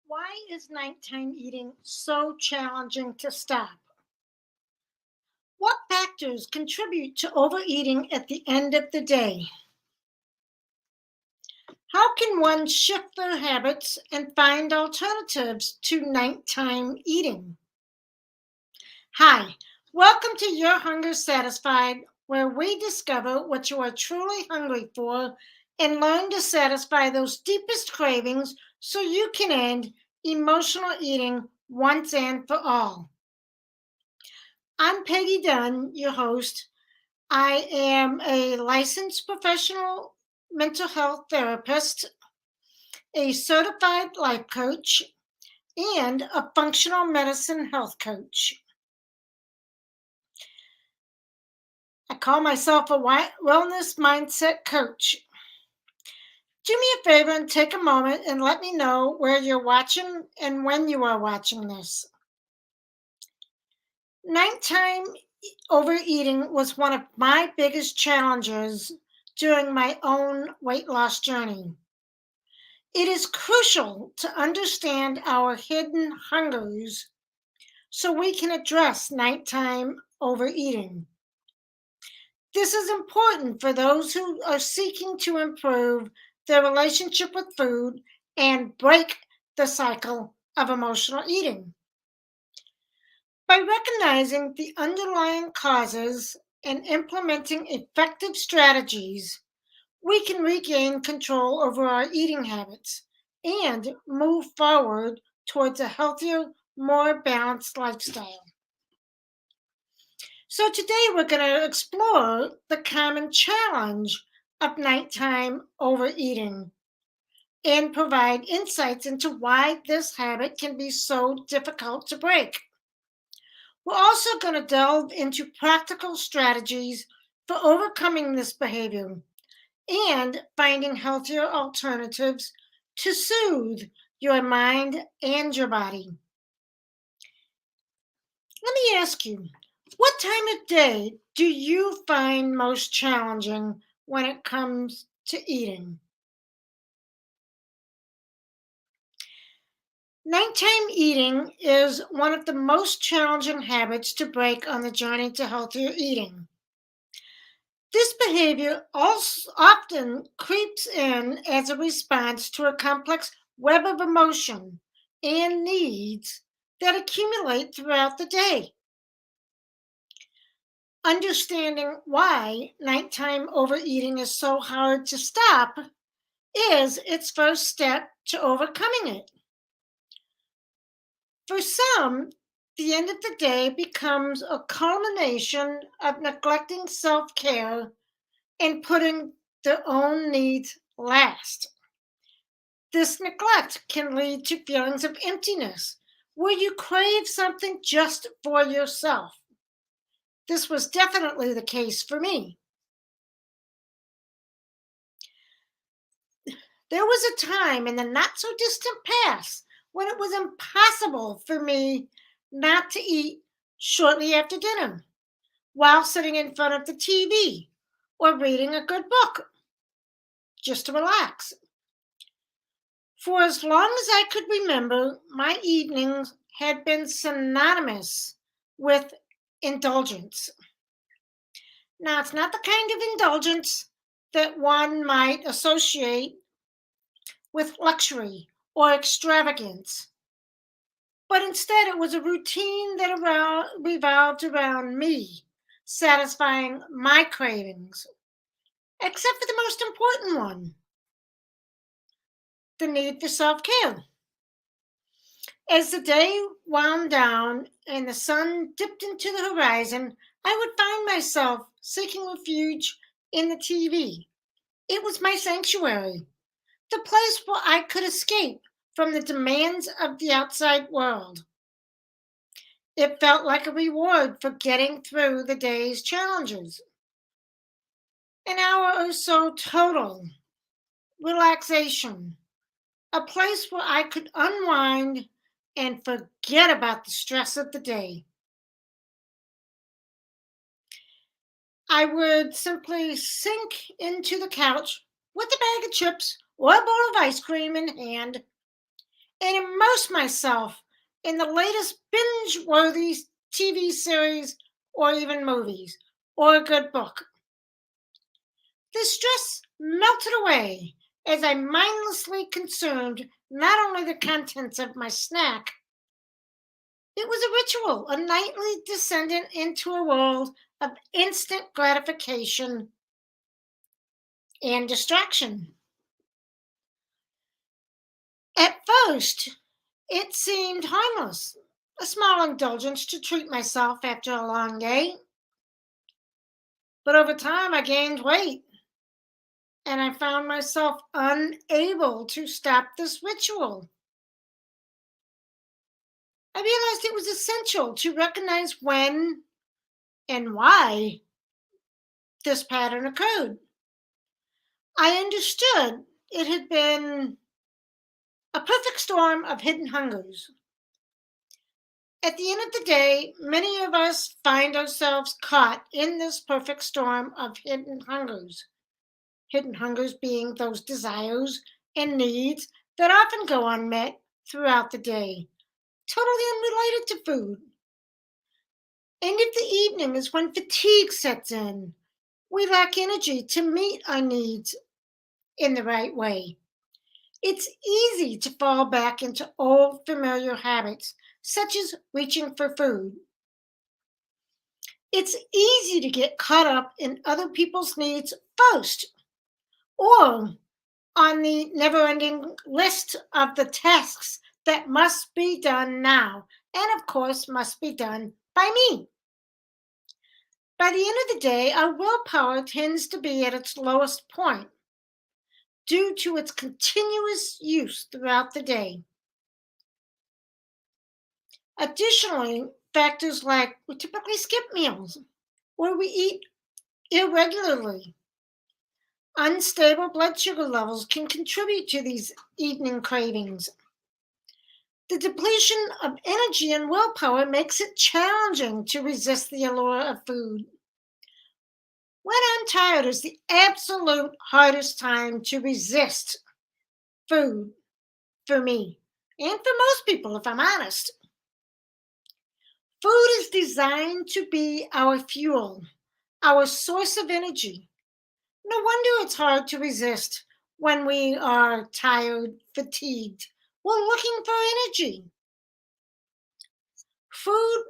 Why is nighttime eating so challenging to stop? What factors contribute to overeating at the end of the day? How can one shift their habits and find alternatives to nighttime eating? Hi, welcome to Your Hunger Satisfied, where we discover what you are truly hungry for and learn to satisfy those deepest cravings so you can end emotional eating once and for all. I'm Peggy Dunn, your host. I am a licensed professional mental health therapist, a certified life coach, and a functional medicine health coach. I call myself a wellness mindset coach. Do me a favor and take a moment and let me know where you're watching and when you are watching this. Nighttime overeating was one of my biggest challenges during my own weight loss journey. It is crucial to understand our hidden hungers so we can address nighttime overeating. This is important for those who are seeking to improve their relationship with food and break the cycle of emotional eating. By recognizing the underlying causes and implementing effective strategies, we can regain control over our eating habits and move forward towards a healthier, more balanced lifestyle. So, today we're going to explore the common challenge of nighttime overeating and provide insights into why this habit can be so difficult to break. We're also going to delve into practical strategies for overcoming this behavior and finding healthier alternatives to soothe your mind and your body. Let me ask you, what time of day do you find most challenging when it comes to eating? Nighttime eating is one of the most challenging habits to break on the journey to healthier eating. This behavior also often creeps in as a response to a complex web of emotion and needs that accumulate throughout the day. Understanding why nighttime overeating is so hard to stop is its first step to overcoming it. For some, the end of the day becomes a culmination of neglecting self care and putting their own needs last. This neglect can lead to feelings of emptiness, where you crave something just for yourself. This was definitely the case for me. There was a time in the not so distant past when it was impossible for me not to eat shortly after dinner while sitting in front of the TV or reading a good book just to relax. For as long as I could remember, my evenings had been synonymous with indulgence. Now, it's not the kind of indulgence that one might associate with luxury or extravagance, but instead it was a routine that revolved around me, satisfying my cravings, except for the most important one, the need for self care. As the day wound down and the sun dipped into the horizon, I would find myself seeking refuge in the TV. It was my sanctuary, the place where I could escape from the demands of the outside world. It felt like a reward for getting through the day's challenges. An hour or so total relaxation, a place where I could unwind and forget about the stress of the day. I would simply sink into the couch with a bag of chips or a bowl of ice cream in hand and immerse myself in the latest binge-worthy TV series or even movies or a good book. The stress melted away as I mindlessly consumed not only the contents of my snack, it was a ritual, a nightly descendant into a world of instant gratification and distraction. At first, it seemed harmless, a small indulgence to treat myself after a long day. But over time, I gained weight and I found myself unable to stop this ritual. I realized it was essential to recognize when and why this pattern occurred. I understood it had been a perfect storm of hidden hungers. At the end of the day, many of us find ourselves caught in this perfect storm of hidden hungers. Hidden hungers being those desires and needs that often go unmet throughout the day, totally unrelated to food. And if the evening is when fatigue sets in, we lack energy to meet our needs in the right way. It's easy to fall back into old familiar habits, such as reaching for food. It's easy to get caught up in other people's needs first, or on the never ending list of the tasks that must be done now, and of course, must be done by me. By the end of the day, our willpower tends to be at its lowest point due to its continuous use throughout the day. Additionally, factors like we typically skip meals or we eat irregularly. Unstable blood sugar levels can contribute to these evening cravings. The depletion of energy and willpower makes it challenging to resist the allure of food. When I'm tired is the absolute hardest time to resist food for me, and for most people, if I'm honest. Food is designed to be our fuel, our source of energy. No wonder it's hard to resist when we are tired, fatigued. We're looking for energy. Food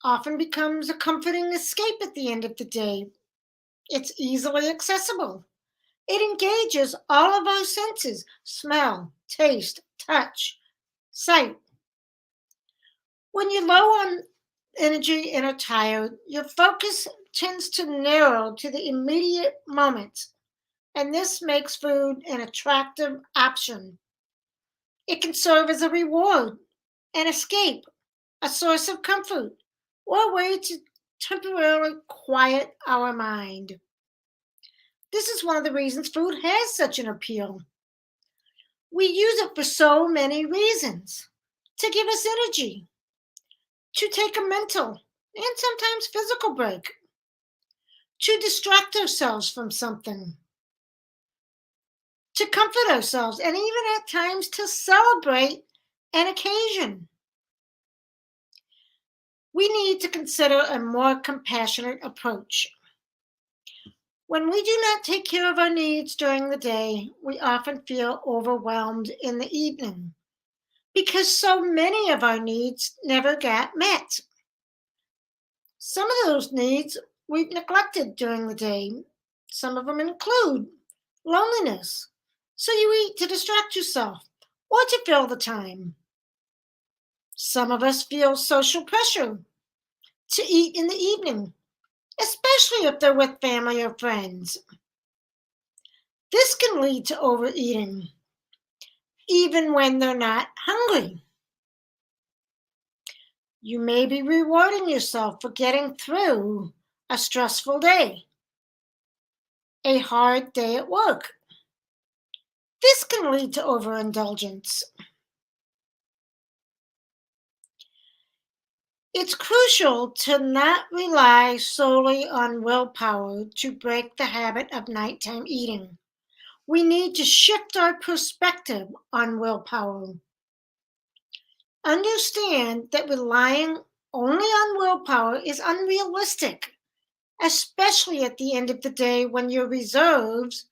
often becomes a comforting escape at the end of the day. It's easily accessible. It engages all of our senses: smell, taste, touch, sight. When you're low on energy and are tired, your focus tends to narrow to the immediate moment, and this makes food an attractive option. It can serve as a reward, an escape, a source of comfort, or a way to temporarily quiet our mind. This is one of the reasons food has such an appeal. We use it for so many reasons: to give us energy, to take a mental and sometimes physical break, to distract ourselves from something, to comfort ourselves, and even at times to celebrate an occasion. We need to consider a more compassionate approach. When we do not take care of our needs during the day, we often feel overwhelmed in the evening because so many of our needs never got met. Some of those needs we've neglected during the day. Some of them include loneliness, so you eat to distract yourself or to fill the time. Some of us feel social pressure to eat in the evening, especially if they're with family or friends. This can lead to overeating, even when they're not hungry. You may be rewarding yourself for getting through a stressful day, a hard day at work. This can lead to overindulgence. It's crucial to not rely solely on willpower to break the habit of nighttime eating. We need to shift our perspective on willpower. Understand that relying only on willpower is unrealistic, especially at the end of the day when your reserves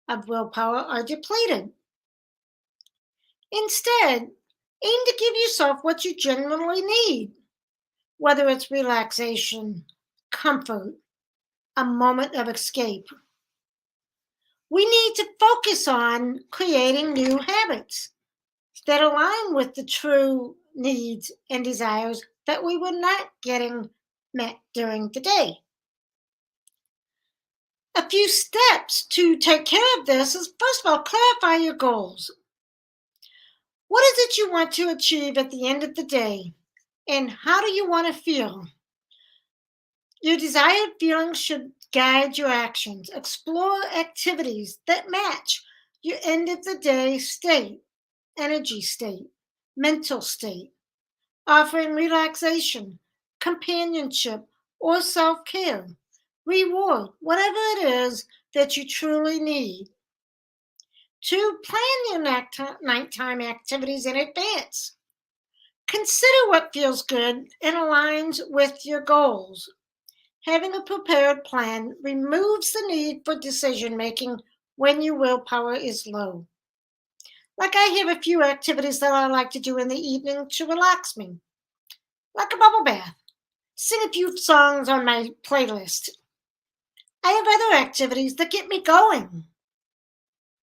of willpower are depleted. Instead, aim to give yourself what you genuinely need, whether it's relaxation, comfort, a moment of escape. We need to focus on creating new habits that align with the true needs and desires that we were not getting met during the day. A few steps to take care of this is, first of all, clarify your goals. What is it you want to achieve at the end of the day? And how do you want to feel? Your desired feelings should guide your actions. Explore activities that match your end of the day state, energy state, mental state, offering relaxation, companionship, or self care, reward, whatever it is that you truly need. 2. Plan your nighttime activities in advance. Consider what feels good and aligns with your goals. Having a prepared plan removes the need for decision making when your willpower is low. Like, I have a few activities that I like to do in the evening to relax me, like a bubble bath, sing a few songs on my playlist. I have other activities that get me going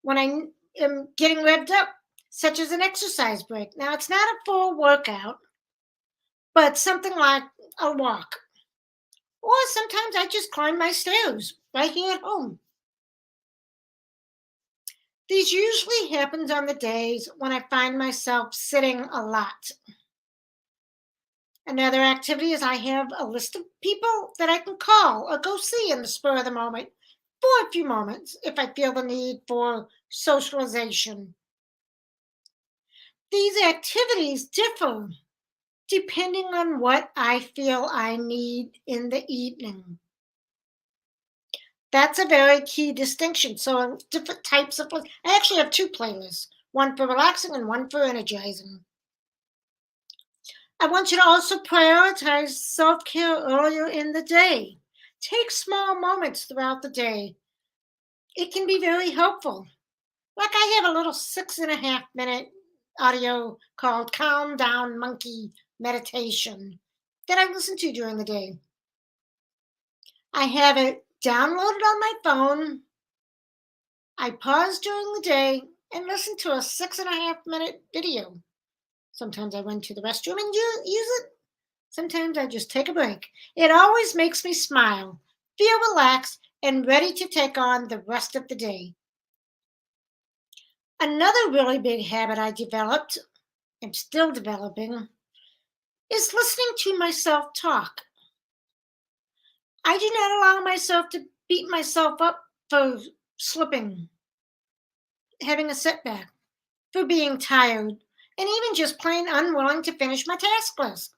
when I am getting revved up, such as an exercise break. Now, it's not a full workout, but something like a walk. Or sometimes I just climb my stairs right here at home. These usually happen on the days when I find myself sitting a lot. Another activity is I have a list of people that I can call or go see in the spur of the moment for a few moments if I feel the need for socialization. These activities differ depending on what I feel I need in the evening. That's a very key distinction. So different types of I actually have 2 playlists, one for relaxing and one for energizing. I want you to also prioritize self-care earlier in the day. Take small moments throughout the day. It can be very helpful. Like, I have a little 6.5-minute audio called Calm Down Monkey Meditation that I listen to during the day. I have it downloaded on my phone. I pause during the day and listen to a 6.5-minute video. Sometimes I went to the restroom and use it. Sometimes I just take a break. It always makes me smile, feel relaxed, and ready to take on the rest of the day. Another really big habit I developed, and still developing, is listening to myself talk. I do not allow myself to beat myself up for slipping, having a setback, for being tired, and even just plain unwilling to finish my task list.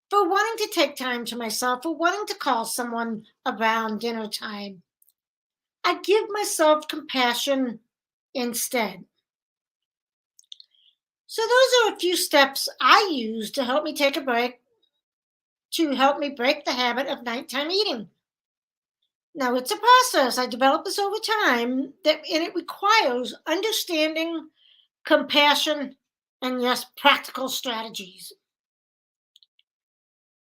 For wanting to take time to myself, for wanting to call someone around dinner time. I give myself compassion instead. So those are a few steps I use to help me take a break, to help me break the habit of nighttime eating. Now, it's a process. I developed this over time, and it requires understanding, compassion, and yes, practical strategies.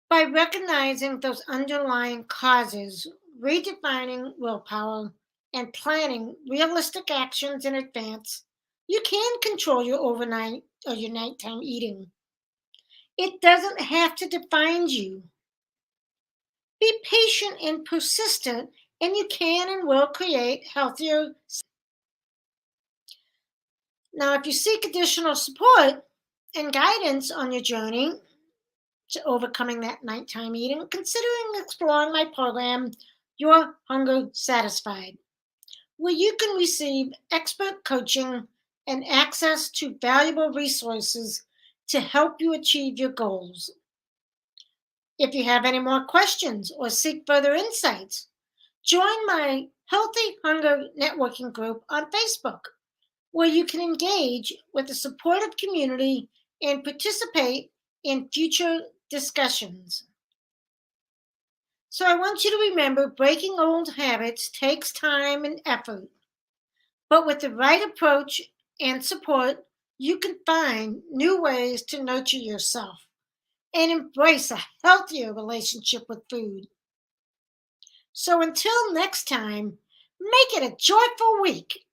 By recognizing those underlying causes, redefining willpower, and planning realistic actions in advance, you can control your overnight or your nighttime eating. It doesn't have to define you. Be patient and persistent, and you can and will create healthier. Now, if you seek additional support and guidance on your journey to overcoming that nighttime eating, considering exploring my program, Your Hunger Satisfied, where you can receive expert coaching and access to valuable resources to help you achieve your goals. If you have any more questions or seek further insights, join my Healthy Hunger Networking group on Facebook, where you can engage with a supportive community and participate in future discussions. So I want you to remember breaking old habits takes time and effort, but with the right approach and support, you can find new ways to nurture yourself and embrace a healthier relationship with food. So until next time, make it a joyful week